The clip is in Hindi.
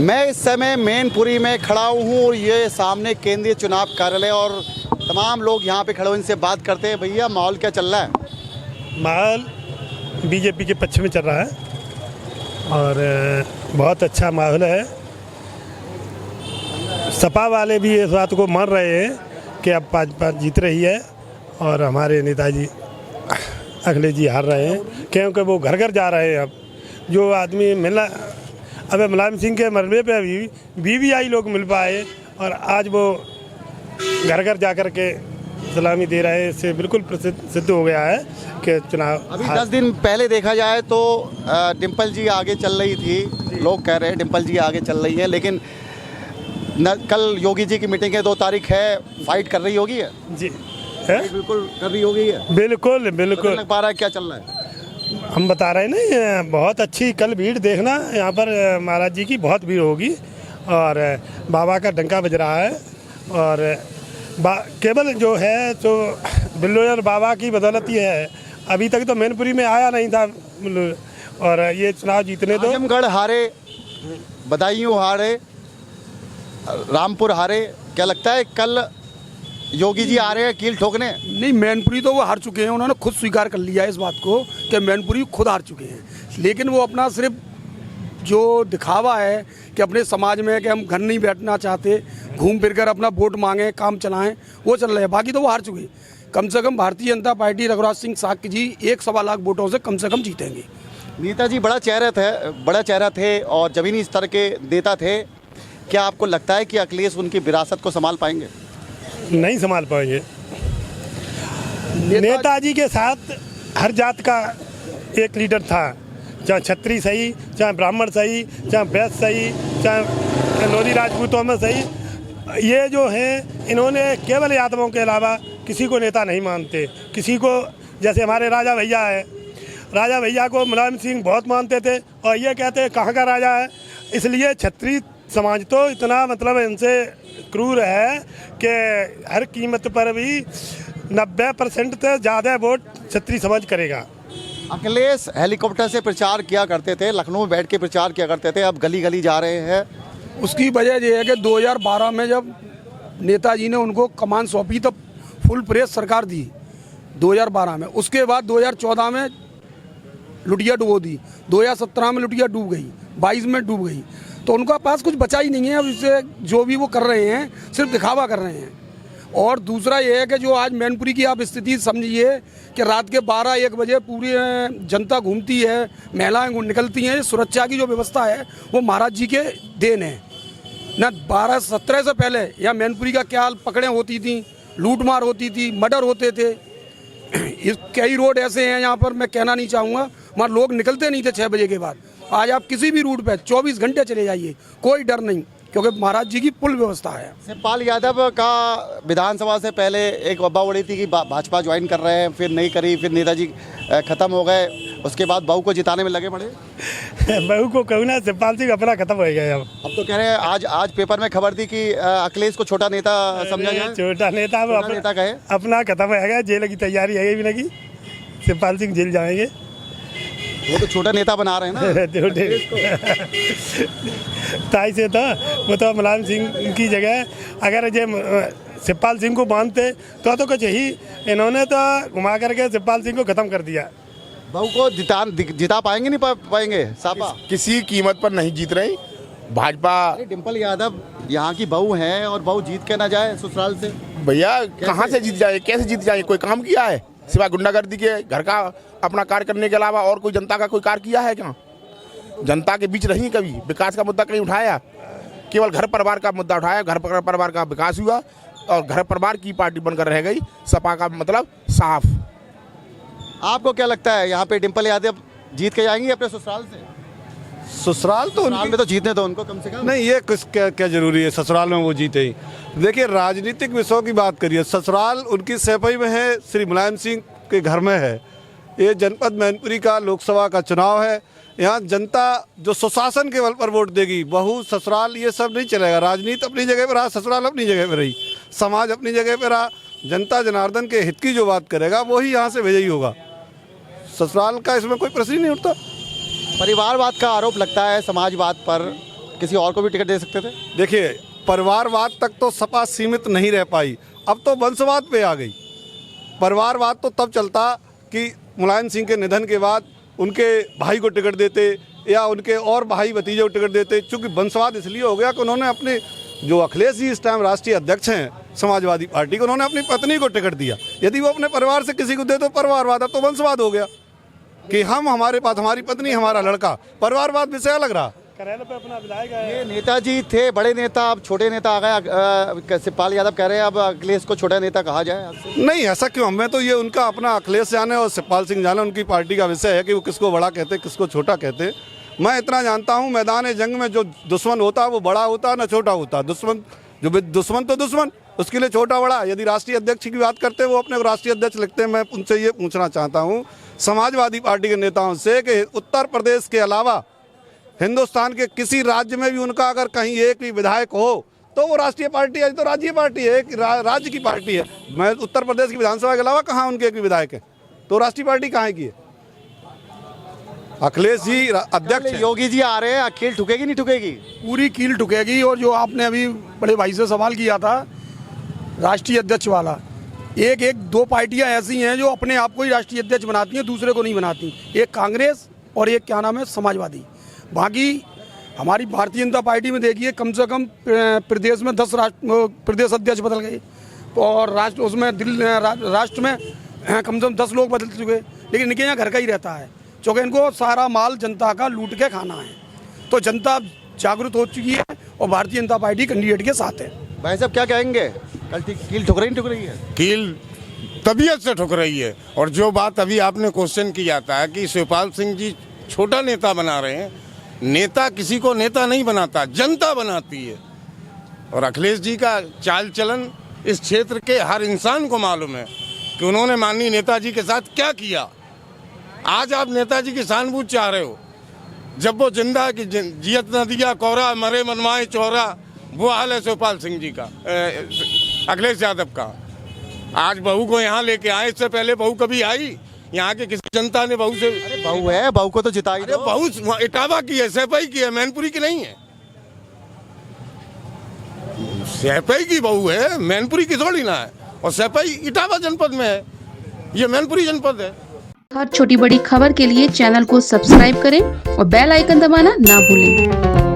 मैं इस समय मैनपुरी में खड़ा हूँ और ये सामने केंद्रीय चुनाव कार्यालय और तमाम लोग यहाँ पे खड़े हुए इनसे बात करते हैं। भैया माहौल क्या चल रहा है? माहौल बीजेपी के पक्ष में चल रहा है और बहुत अच्छा माहौल है। सपा वाले भी इस बात को मान रहे हैं कि अब भाजपा जीत रही है और हमारे नेताजी अखिलेश जी हार रहे हैं, क्योंकि वो घर घर जा रहे हैं। अब जो आदमी मिला, अब मुलायम सिंह के मरने पे अभी BBI लोग मिल पाए और आज वो घर घर जा कर के सलामी दे रहे हैं। इससे बिल्कुल सिद्ध हो गया है कि चुनाव अभी 10 दिन पहले देखा जाए तो डिम्पल जी आगे चल रही थी, लोग कह रहे हैं डिम्पल जी आगे चल रही है, लेकिन कल योगी जी की मीटिंग है, 2 तारीख है, फाइट कर रही होगी है जी है? बिल्कुल कर रही होगी है। बिल्कुल बिल्कुल लग पा रहा है क्या चल रहा है? हम बता रहे हैं ना, बहुत अच्छी कल भीड़ देखना, यहाँ पर महाराज जी की बहुत भीड़ होगी और बाबा का डंका बज रहा है। और केवल जो है तो बिल्लोयर बाबा की बदौलत ही है। अभी तक तो मैनपुरी में आया नहीं था और ये चुनाव जीतने दो। आजमगढ़ हारे, बदायूं हारे, रामपुर हारे, क्या लगता है कल योगी जी आ रहे हैं कील ठोकने? नहीं, मैनपुरी तो वो हार चुके हैं, उन्होंने खुद स्वीकार कर लिया है इस बात को कि मैनपुरी खुद हार चुके हैं। लेकिन वो अपना सिर्फ जो दिखावा है कि अपने समाज में कि हम घर नहीं बैठना चाहते, घूम फिर कर अपना वोट मांगें, काम चलाएं, वो चल रहे हैं। बाकी तो वो हार चुके। कम से कम भारतीय जनता पार्टी रघुराज सिंह साक्य जी 1.25 लाख वोटों से कम जीतेंगे। नेताजी बड़ा चेहरा थे और जमीनी स्तर के नेता थे। क्या आपको लगता है कि अखिलेश उनकी विरासत को संभाल पाएंगे? नहीं संभाल पाएंगे। नेताजी के साथ हर जात का एक लीडर था, चाहे छत्री सही, चाहे ब्राह्मण सही, चाहे वैश्य सही, चाहे लोधी राजपूतों में सही। ये जो हैं इन्होंने केवल यादवों के अलावा किसी को नेता नहीं मानते। किसी को, जैसे हमारे राजा भैया है, राजा भैया को मुलायम सिंह बहुत मानते थे और ये कहते हैं कहाँ का राजा है। इसलिए छत्री समाज तो इतना मतलब इनसे क्रूर है कि हर कीमत पर भी 90% से ज़्यादा वोट छत्री समाज करेगा। अखिलेश हेलीकॉप्टर से प्रचार किया करते थे, लखनऊ में बैठ के प्रचार किया करते थे, अब गली गली जा रहे हैं। उसकी वजह यह है कि 2012 में जब नेताजी ने उनको कमान सौंपी तब फुल प्रेस सरकार दी 2012 में। उसके बाद 2014 में लुटिया डुबो दी, 2017 में लुटिया डूब गई, 22 में डूब गई। तो उनका पास कुछ बचा ही नहीं है। अब इससे जो भी वो कर रहे हैं सिर्फ दिखावा कर रहे हैं। और दूसरा ये है कि जो आज मैनपुरी की आप स्थिति समझिए कि रात के 12-1 बजे पूरी जनता घूमती है, महिलाएं निकलती हैं। सुरक्षा की जो व्यवस्था है वो महाराज जी के देन है ना। 12-17 से पहले यहाँ मैनपुरी का क्या पकड़ें होती थी, लूटमार होती थी, मर्डर होते थे। कई रोड ऐसे हैं यहाँ पर, मैं कहना नहीं चाहूँगा, वहाँ लोग निकलते नहीं थे 6 बजे के बाद। आज आप किसी भी रूट पे 24 घंटे चले जाइए, कोई डर नहीं, क्योंकि महाराज जी की फुल व्यवस्था है। शिवपाल यादव का विधानसभा से पहले एक अब्बा उड़ी थी कि भाजपा ज्वाइन कर रहे हैं, फिर नहीं करी, फिर नेताजी खत्म हो गए, उसके बाद बहू को जिताने में लगे पड़े। बहू को कहूँ ना, शिवपाल सिंह अपना खत्म हो गया। अब तो कह रहे हैं, आज पेपर में खबर थी कि अखिलेश को छोटा नेता समझा जाए। छोटा नेता वो नेता कहे अपना खत्म हो गया। जेल की तैयारी है भी लगी, शिवपाल सिंह जेल जाएंगे। वो तो छोटा नेता बना रहे हैं ना। ताई से तो वो तो मुलायम सिंह की जगह अगर ये शिवपाल सिंह को मानते तो कुछ ही, इन्होंने तो घुमा करके शिवपाल सिंह को खत्म कर दिया। बहू को जिता पाएंगे नहीं पाएंगे? सापा किसी कीमत पर नहीं जीत रही भाजपा। डिम्पल यादव यहाँ की बहू है और बहू जीत के ना जाए ससुराल से। भैया कहाँ से जीत जाए, कैसे जीत जाए? कोई काम किया है सिवाय गुंडागर्दी के? घर का अपना कार्य करने के अलावा और कोई जनता का कोई कार्य किया है क्या? जनता के बीच रही कभी? विकास का मुद्दा कहीं उठाया? केवल घर परिवार का मुद्दा उठाया। घर परिवार का विकास हुआ और घर परिवार की पार्टी बनकर रह गई। सपा का मतलब साफ। आपको क्या लगता है यहाँ पे डिम्पल यादव जीत के जाएंगी अपने ससुराल से? ससुराल तो ससुराल में तो जीतने दो उनको कम से कम। नहीं, ये क्या जरूरी है ससुराल में वो जीते ही? देखिए, राजनीतिक विषयों की बात करिए, ससुराल उनकी सैफई में है, श्री मुलायम सिंह के घर में है। ये जनपद मैनपुरी का लोकसभा का चुनाव है। यहाँ जनता जो सुशासन के बल पर वोट देगी, बहू ससुराल ये सब नहीं चलेगा। राजनीति अपनी जगह पर रहा, ससुराल अपनी जगह पर रही, समाज अपनी जगह पर रहा। जनता जनार्दन के हित की जो बात करेगा वही यहाँ से विजयी होगा। ससुराल का इसमें कोई प्रश्न ही नहीं उठता। परिवारवाद का आरोप लगता है समाजवाद पर, किसी और को भी टिकट दे सकते थे? देखिए, परिवारवाद तक तो सपा सीमित नहीं रह पाई, अब तो वंशवाद पे आ गई। परिवारवाद तो तब चलता कि मुलायम सिंह के निधन के बाद उनके भाई को टिकट देते या उनके और भाई भतीजे को टिकट देते। चूँकि वंशवाद इसलिए हो गया कि उन्होंने अपने, जो अखिलेश जी इस टाइम राष्ट्रीय अध्यक्ष हैं समाजवादी पार्टी के, उन्होंने अपनी पत्नी को टिकट दिया। यदि वो अपने परिवार से किसी को दे तो परिवारवाद, तो वंशवाद हो गया कि हमारे पास हमारी पत्नी, हमारा लड़का। परिवारवाद विषय अलग रहा। करेला पे अपना विधायक है। ये नेताजी थे बड़े नेता, अब छोटे नेता आ गए। शिवपाल यादव कह रहे हैं अब अखिलेश को छोटा नेता कहा जाए आपसे। नहीं, ऐसा क्यों? हमें तो ये उनका अपना अखिलेश जाने और शिवपाल सिंह जाने, उनकी पार्टी का विषय है कि वो किसको बड़ा कहते किसको छोटा कहते। मैं इतना जानता हूँ, मैदान जंग में जो दुश्मन होता है वो बड़ा होता है ना छोटा होता है। दुश्मन तो दुश्मन, उसके लिए छोटा बड़ा। यदि राष्ट्रीय अध्यक्ष की बात करते हैं, वो अपने को राष्ट्रीय अध्यक्ष लिखते हैं। मैं उनसे ये पूछना चाहता हूँ समाजवादी पार्टी के नेताओं से कि उत्तर प्रदेश के अलावा हिंदुस्तान के किसी राज्य में भी उनका अगर कहीं एक भी विधायक हो तो वो राष्ट्रीय पार्टी है, तो राज्य पार्टी है, एक राज्य की पार्टी है। मैं उत्तर प्रदेश की विधानसभा के अलावा कहाँ उनके एक भी विधायक है, तो राष्ट्रीय पार्टी कहाँ की है? अखिलेश जी अध्यक्ष हैं। योगी जी आ रहे हैं, कील ठुकेगी नहीं ठुकेगी? पूरी कील ठुकेगी। और जो आपने अभी बड़े भाई से सवाल किया था राष्ट्रीय अध्यक्ष वाला, एक दो पार्टियां ऐसी हैं जो अपने आप को ही राष्ट्रीय अध्यक्ष बनाती हैं, दूसरे को नहीं बनाती। एक कांग्रेस और एक क्या नाम है समाजवादी। बाकी हमारी भारतीय जनता पार्टी में देखिए कम से कम प्रदेश में 10 प्रदेश अध्यक्ष बदल गए और राष्ट्र में कम से कम 10 लोग बदल चुके, लेकिन इनके यहाँ घर का ही रहता है, क्योंकि इनको सारा माल जनता का लूट के खाना है। तो जनता जागरूक हो चुकी है और भारतीय जनता पार्टी कैंडिडेट के साथ है। भाई साहब क्या कहेंगे, कल कील ठुक रही है? कील तबीयत से ठुक रही है। और जो बात अभी आपने क्वेश्चन किया था कि शिवपाल सिंह जी छोटा नेता बना रहे हैं, नेता किसी को नेता नहीं बनाता, जनता बनाती है। और अखिलेश जी का चाल चलन इस क्षेत्र के हर इंसान को मालूम है कि उन्होंने माननीय नेताजी के साथ क्या किया। आज आप नेताजी की सहानुभूति चाह रहे हो, जब वो जिंदा कि जियत न दिया कोरा, मरे मनवाए चौरा, वो हाल है शिवपाल सिंह जी का, अखिलेश यादव का। आज बहू को यहाँ लेके आए, इससे पहले बहू कभी आई? यहाँ के किसी जनता ने बहू से, बहू है, बहू को तो जिताई दो। बहू इटावा की है, सैफई की है, मैनपुरी की नहीं है। सैफई की बहू है, मैनपुरी की थोड़ी ना है। और सैफई इटावा जनपद में है, ये मैनपुरी जनपद है। हर छोटी बड़ी खबर के लिए चैनल को सब्सक्राइब करें और बेल आइकन दबाना ना भूलें।